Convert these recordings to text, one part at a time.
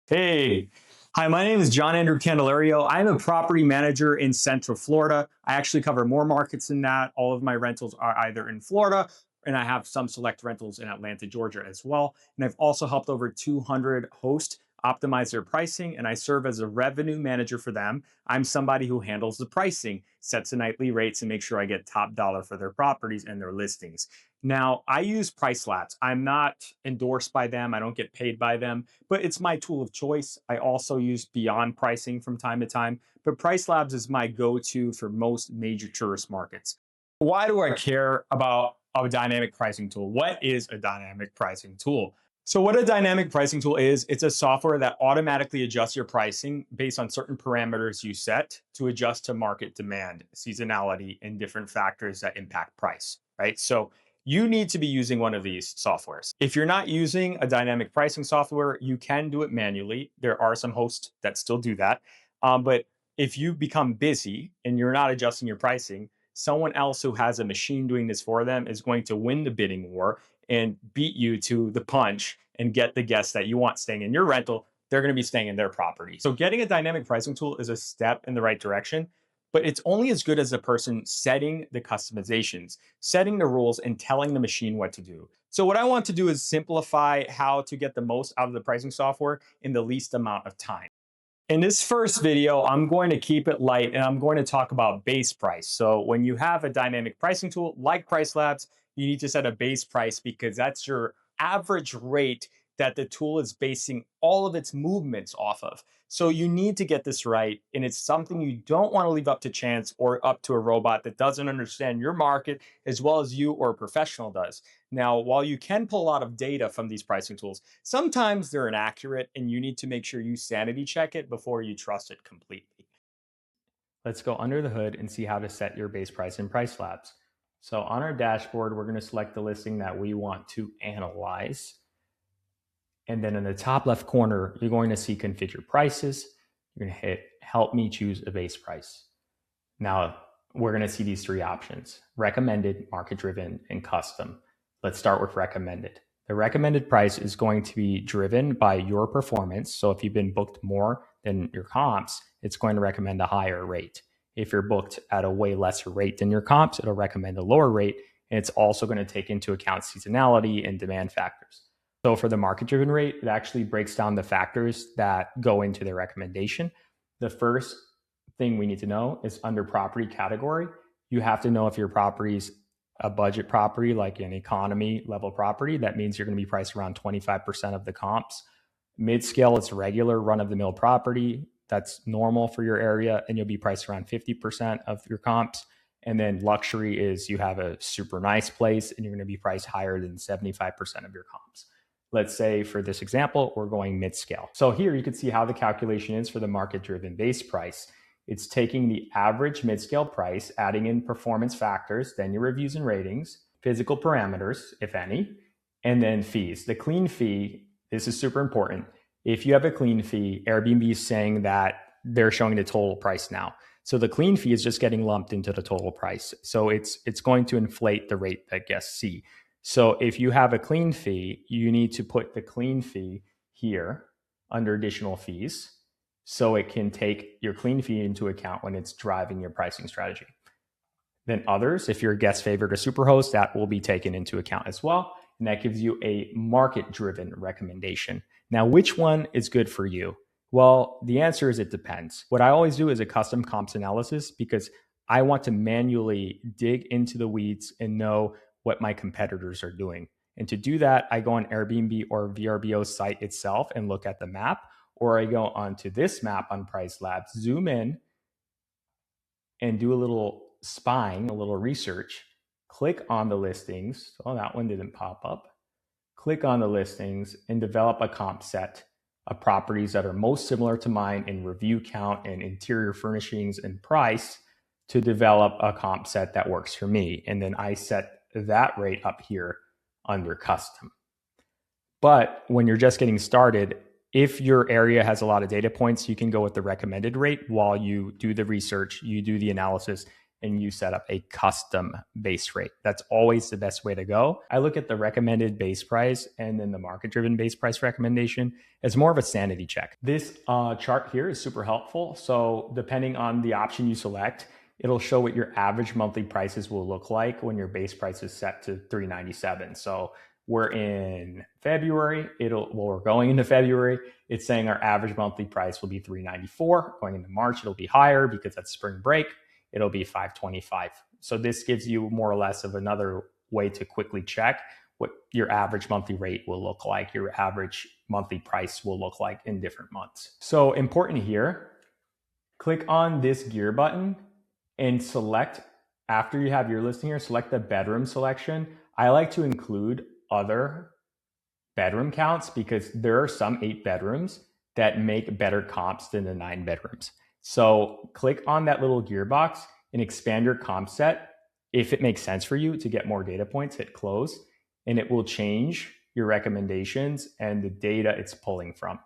Hey, hi, my name is John Andrew Candelario. I'm a property manager in Central Florida. I actually cover more markets than that. All of my rentals are either in Florida, and I have some select rentals in Atlanta, Georgia as well. And I've also helped over 200 hosts optimize their pricing, and I serve as a revenue manager for them. I'm somebody who handles the pricing, sets the nightly rates, and makes sure I get top dollar for their properties and their listings. Now, I use Pricelabs. I'm not endorsed by them. I don't get paid by them, but it's my tool of choice. I also use Beyond Pricing from time to time, but Pricelabs is my go-to for most major tourist markets. Why do I care about a dynamic pricing tool? What is a dynamic pricing tool? So what a dynamic pricing tool is, it's a software that automatically adjusts your pricing based on certain parameters you set to adjust to market demand, seasonality, and different factors that impact price, right? So you need to be using one of these softwares. If you're not using a dynamic pricing software, you can do it manually. There are some hosts that still do that. But if you become busy and you're not adjusting your pricing, someone else who has a machine doing this for them is going to win the bidding war and beat you to the punch and get the guests that you want staying in your rental. They're going to be staying in their property. So getting a dynamic pricing tool is a step in the right direction, but it's only as good as the person setting the customizations, setting the rules, and telling the machine what to do. So what I want to do is simplify how to get the most out of the pricing software in the least amount of time. In this first video, I'm going to keep it light and I'm going to talk about base price. So when you have a dynamic pricing tool like Pricelabs, you need to set a base price because that's your average rate that the tool is basing all of its movements off of. So you need to get this right, and it's something you don't want to leave up to chance or up to a robot that doesn't understand your market as well as you or a professional does. Now, while you can pull a lot of data from these pricing tools, sometimes they're inaccurate and you need to make sure you sanity check it before you trust it completely. Let's go under the hood and see how to set your base price in Pricelabs. So on our dashboard, we're going to select the listing that we want to analyze. And then in the top left corner, you're going to see configure prices. You're going to hit help me choose a base price. Now we're going to see these three options: recommended, market driven, and custom. Let's start with recommended. The recommended price is going to be driven by your performance. So if you've been booked more than your comps, it's going to recommend a higher rate. If you're booked at a way lesser rate than your comps, it'll recommend a lower rate. And it's also going to take into account seasonality and demand factors. So for the market-driven rate, it actually breaks down the factors that go into the recommendation. The first thing we need to know is under property category, you have to know if your property's a budget property, like an economy level property. That means you're going to be priced around 25% of the comps. Mid-scale, it's regular run-of-the-mill property. That's normal for your area, and you'll be priced around 50% of your comps. And then luxury is you have a super nice place, and you're going to be priced higher than 75% of your comps. Let's say for this example, we're going mid-scale. So here you can see how the calculation is for the market-driven base price. It's taking the average mid-scale price, adding in performance factors, then your reviews and ratings, physical parameters, if any, and then fees. The clean fee, this is super important. If you have a clean fee, Airbnb is saying that they're showing the total price now. So the clean fee is just getting lumped into the total price. So it's going to inflate the rate that guests see. So if you have a clean fee, you need to put the clean fee here under additional fees, so it can take your clean fee into account when it's driving your pricing strategy. Then others, if you're a guest favorite or superhost, that will be taken into account as well. And that gives you a market-driven recommendation. Now, which one is good for you? Well, the answer is it depends. What I always do is a custom comps analysis because I want to manually dig into the weeds and know what my competitors are doing. And to do that, I go on Airbnb or VRBO site itself and look at the map, or I go onto this map on Pricelabs, zoom in and do a little spying, a little research, click on the listings. Oh, that one didn't pop up. Click on the listings and develop a comp set of properties that are most similar to mine in review count and interior furnishings and price to develop a comp set that works for me. And then I set that rate up here under custom. But when you're just getting started, if your area has a lot of data points, you can go with the recommended rate while you do the research, you do the analysis, and you set up a custom base rate. That's always the best way to go. I look at the recommended base price and then the market driven base price recommendation as more of a sanity check. This chart here is super helpful. So depending on the option you select, it'll show what your average monthly prices will look like when your base price is set to $397. So we're in February. We're going into February. It's saying our average monthly price will be $394. Going into March, it'll be higher because that's spring break. It'll be $525. So this gives you more or less of another way to quickly check what your average monthly rate will look like, your average monthly price will look like in different months. So important here, click on this gear button and select, after you have your listing here, select the bedroom selection. I like to include other bedroom counts because there are some 8 bedrooms that make better comps than the 9 bedrooms. So click on that little gearbox and expand your comp set. If it makes sense for you to get more data points, hit close, and it will change your recommendations and the data it's pulling from.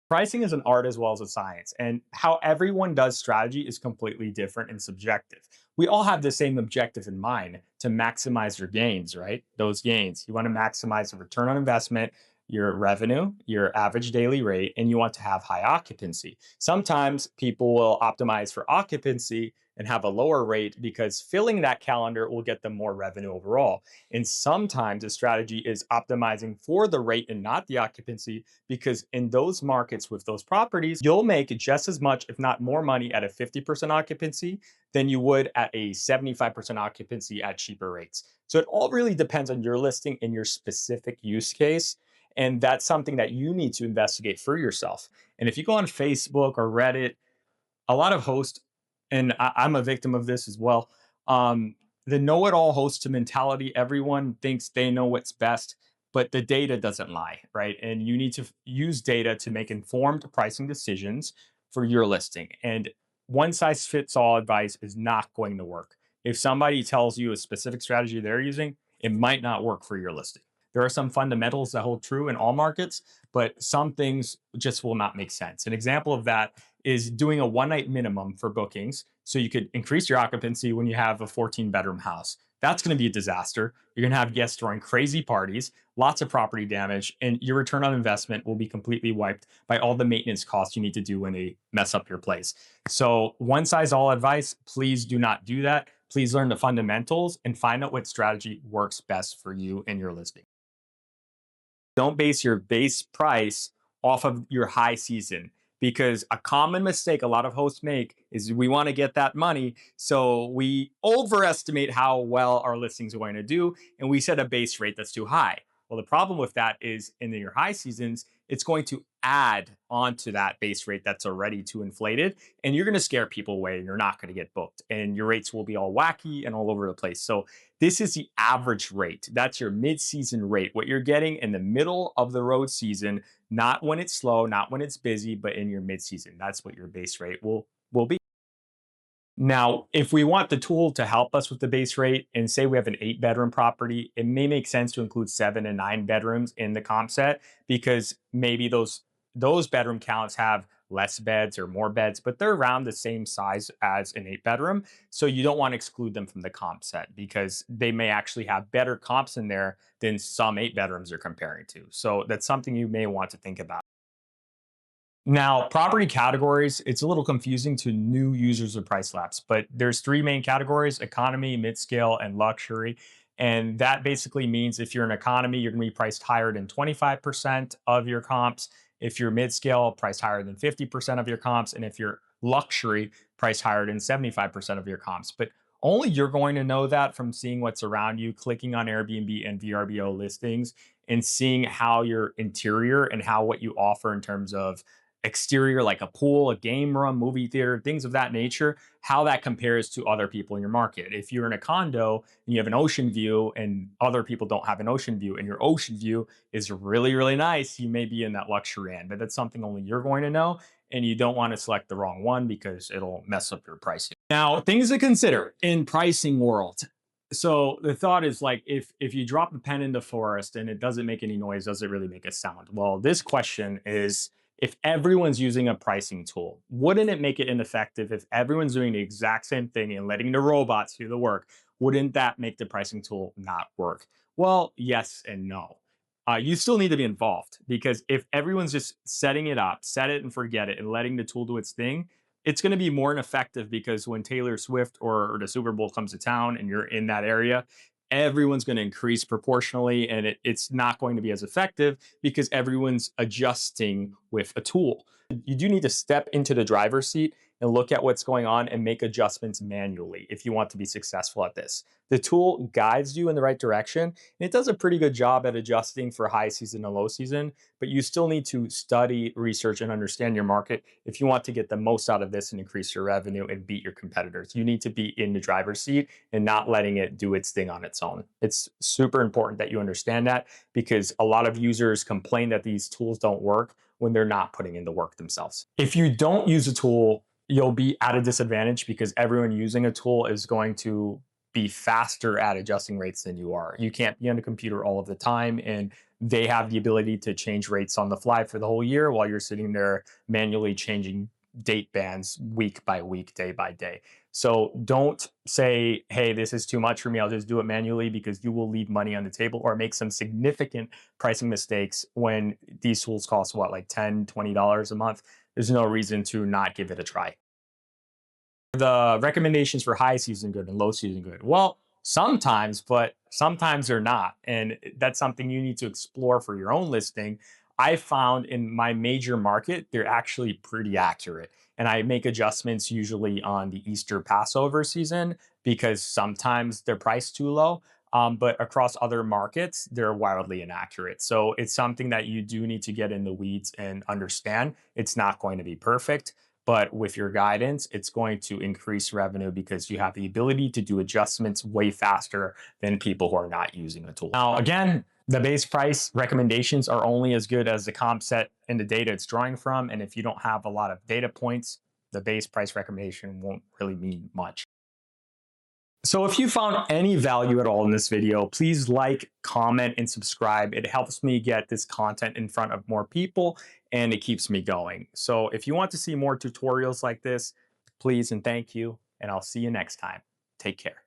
Pricing is an art as well as a science, and how everyone does strategy is completely different and subjective. We all have the same objective in mind to maximize your gains, right? Those gains. You want to maximize the return on investment, your revenue, your average daily rate, and you want to have high occupancy. Sometimes people will optimize for occupancy and have a lower rate because filling that calendar will get them more revenue overall. And sometimes a strategy is optimizing for the rate and not the occupancy, because in those markets with those properties, you'll make just as much, if not more money at a 50% occupancy than you would at a 75% occupancy at cheaper rates. So it all really depends on your listing and your specific use case. And that's something that you need to investigate for yourself. And if you go on Facebook or Reddit, a lot of hosts, and I'm a victim of this as well. The know-it-all host mentality. Everyone thinks they know what's best, but the data doesn't lie, right? And you need to use data to make informed pricing decisions for your listing. And one size fits all advice is not going to work. If somebody tells you a specific strategy they're using, it might not work for your listing. There are some fundamentals that hold true in all markets, but some things just will not make sense. An example of that is doing a one night minimum for bookings so you could increase your occupancy when you have a 14-bedroom house. That's going to be a disaster. You're going to have guests throwing crazy parties, lots of property damage, and your return on investment will be completely wiped by all the maintenance costs you need to do when they mess up your place. So, one size all advice, please do not do that. Please learn the fundamentals and find out what strategy works best for you and your listing. Don't base your base price off of your high season, because a common mistake a lot of hosts make is we want to get that money. So we overestimate how well our listings are going to do and we set a base rate that's too high. Well, the problem with that is in your high seasons, it's going to add onto that base rate that's already too inflated, and you're going to scare people away and you're not going to get booked and your rates will be all wacky and all over the place. So this is the average rate. That's your mid-season rate, what you're getting in the middle of the road season, not when it's slow, not when it's busy, but in your mid-season. That's what your base rate will be. Now, if we want the tool to help us with the base rate, and say we have an 8-bedroom property, it may make sense to include 7 and 9 bedrooms in the comp set, because maybe those bedroom counts have less beds or more beds, but they're around the same size as an 8-bedroom. So you don't want to exclude them from the comp set because they may actually have better comps in there than some 8 bedrooms are comparing to. So that's something you may want to think about. Now, property categories, it's a little confusing to new users of Pricelabs, but there's 3 main categories: economy, mid-scale, and luxury. And that basically means if you're an economy, you're going to be priced higher than 25% of your comps. If you're mid-scale, priced higher than 50% of your comps. And if you're luxury, priced higher than 75% of your comps. But only you're going to know that from seeing what's around you, clicking on Airbnb and VRBO listings, and seeing how your interior and how what you offer in terms of exterior, like a pool, a game room, movie theater, things of that nature, how that compares to other people in your market. If you're in a condo and you have an ocean view and other people don't have an ocean view, and your ocean view is really, really nice, you may be in that luxury end, but that's something only you're going to know. And you don't want to select the wrong one because it'll mess up your pricing. Now, things to consider in pricing world. So the thought is, like, if you drop a pen in the forest and it doesn't make any noise, does it really make a sound? Well, this question is If everyone's using a pricing tool, wouldn't it make it ineffective if everyone's doing the exact same thing and letting the robots do the work? Wouldn't that make the pricing tool not work? Well, yes and no. You still need to be involved because if everyone's just setting it up, set it and forget it, and letting the tool do its thing, it's going to be more ineffective because when Taylor Swift or the Super Bowl comes to town and you're in that area, everyone's going to increase proportionally and it's not going to be as effective because everyone's adjusting with a tool. You do need to step into the driver's seat and look at what's going on and make adjustments manually if you want to be successful at this. The tool guides you in the right direction, and it does a pretty good job at adjusting for high season and low season, but you still need to study, research, and understand your market if you want to get the most out of this and increase your revenue and beat your competitors. You need to be in the driver's seat and not letting it do its thing on its own. It's super important that you understand that because a lot of users complain that these tools don't work when they're not putting in the work themselves. If you don't use a tool, you'll be at a disadvantage because everyone using a tool is going to be faster at adjusting rates than you are. You can't be on the computer all of the time, and they have the ability to change rates on the fly for the whole year while you're sitting there manually changing date bands week by week, day by day. So don't say, hey, this is too much for me, I'll just do it manually, because you will leave money on the table or make some significant pricing mistakes when these tools cost what, like $10, $20 a month. There's no reason to not give it a try. The recommendations for high season good and low season good. Well, sometimes, but sometimes they're not. And that's something you need to explore for your own listing. I found in my major market, they're actually pretty accurate. And I make adjustments usually on the Easter Passover season because sometimes they're priced too low. But across other markets, they're wildly inaccurate. So it's something that you do need to get in the weeds and understand. It's not going to be perfect, but with your guidance, it's going to increase revenue because you have the ability to do adjustments way faster than people who are not using the tool. Now, again, the base price recommendations are only as good as the comp set and the data it's drawing from. And if you don't have a lot of data points, the base price recommendation won't really mean much. So if you found any value at all in this video, please like, comment, and subscribe. It helps me get this content in front of more people and it keeps me going. So if you want to see more tutorials like this, please and thank you, and I'll see you next time. Take care.